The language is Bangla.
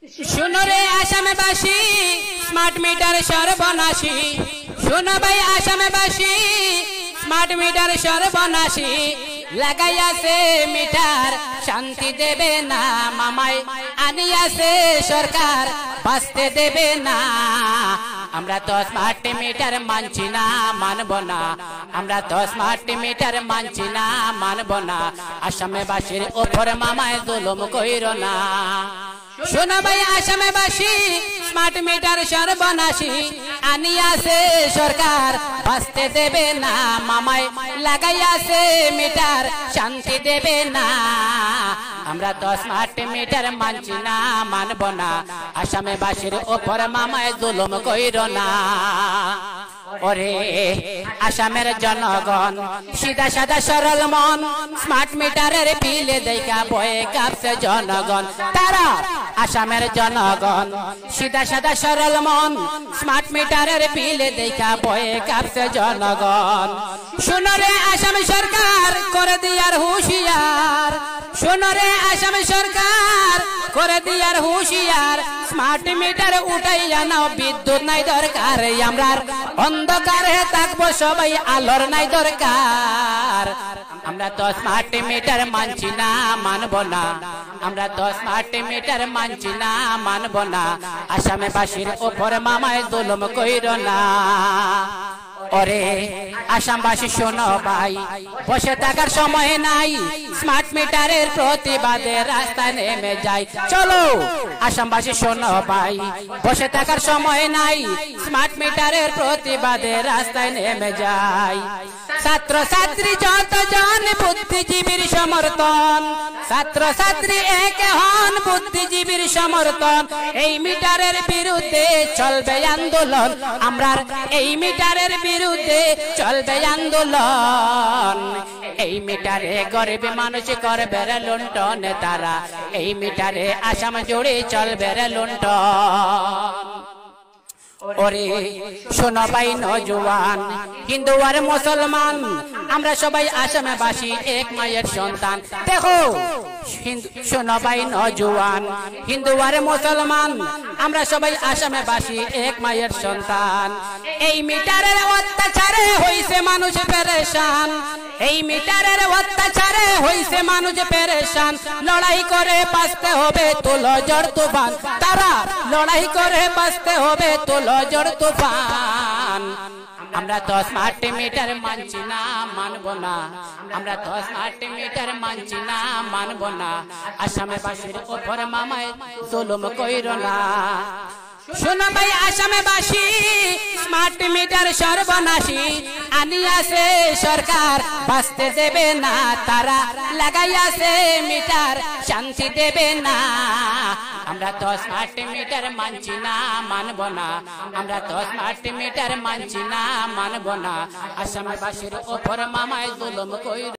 শুনো রে আসামবাসী স্মার্ট মিটার সর্বনাশী শুনো ভাই আসামবাসী স্মার্ট মিটার সর্বনাশী লাগাইয়াছে মিটার শান্তি দেবে না মামাই আনিয়াছে সরকার বাঁচতে দেবে না আমরা তো স্মার্ট মিটার মানছি না মানব না আমরা তো স্মার্ট মিটার মানছি না মানব না আসামবাসীর উপর মামায় জুলুম কইরো না শোনো ভাই আসামবাসী স্মার্ট মিটার সর্বনাশী আনিয়াছে সরকার বাঁচতে দেবে না মামাই লাগাইয়াছে মিটার শান্তি দেবে না আমরা তো স্মার্ট মিটার মানছি না মানব না আসামবাসীর উপর মামায় জুলুম কইরো না ওরে আসামের জনগণ সিধা সাদা সরল মন স্মার্ট মিটারের বিলে দেখা বয়ে কাঁপছে জনগণ তারা আসামের জনগণ সিধা সাদা সরল মন স্মার্ট মিটারের বিলে দেখা বয়ে কাঁপছে জনগণ শুনো রে আসাম সরকার করে দিয়ার হুঁশিয়ার শুনো রে আসাম সরকার করে দিয়ার হুঁশিয়ার স্মার্ট মিটার উঠাইয়া নাও বিদ্যুৎ নাই দরকার আমরা অন্ধকারে থাকবো সবাই আলোর নাই দরকার আমরা তো স্মার্ট মিটার মানছি না মানব না আমরা তো স্মার্ট মিটার মানছি না মানব না আসামবাসীর উপর মামায় জুলুম কইরো না ওরে আসামবাসী শোনো ভাই বসে থাকার সময় নাই স্মার্ট মিটারের প্রতিবাদে রাস্তায় নেমে যাই চলো আসামবাসী শোনো ভাই বসে থাকার সময় নাই স্মার্ট মিটারের প্রতিবাদে রাস্তায় নেমে যাই ছাত্র ছাত্রী যতজন বুদ্ধিজীবীর সমর্থন ছাত্র ছাত্রী এক হন বুদ্ধিজীবীর সমর্থন এই মিটারের বিরুদ্ধে চলবে আন্দোলন আমরা এই মিটারের বিরুদ্ধে চলবে আন্দোলন এই মিটারে গরিব মানুষ করবে রে লুণ্ঠন তারা এই মিটারে আসাম জুড়ে চলবে রে লুণ্ঠন ওরে শোনো ভাই নওজোয়ান হিন্দু আর মুসলমান আমরা সবাই আসামবাসী এক মায়ের সন্তান দেখো শোনো ভাই নওজোয়ান হিন্দু আর মুসলমান আমরা সবাই আসামবাসী এক মায়ের সন্তান এই মিটারের অত্যাচারে হইছে মানুষ পেরেশান এই মিটারের অত্যাচারে হইছে মানুষ পেরেশান লড়াই করে বাঁচতে হবে তুলো ঝড় তুফান তারা লড়াই করে বাঁচতে হবে তুলো ঝড় তুফান আমরা তো স্মার্ট মিটার মানছি না মানব না আমরা তো স্মার্ট মিটার মানছি না মানব না আসামবাসীর উপর মামায় জুলুম কইরো না শোনো ভাই আসামবাসী স্মার্ট মিটার সর্বনাশী আনিয়াছে সরকার বাঁচতে দেবে না তারা লাগাইয়াছে মিটার শান্তি দেবে না আমরা তো স্মার্ট মিটার মানছি না মানব না আমরা তো স্মার্ট মিটার মানছি না মানব না আসামবাসীর উপর মামায় জুলুম কইরো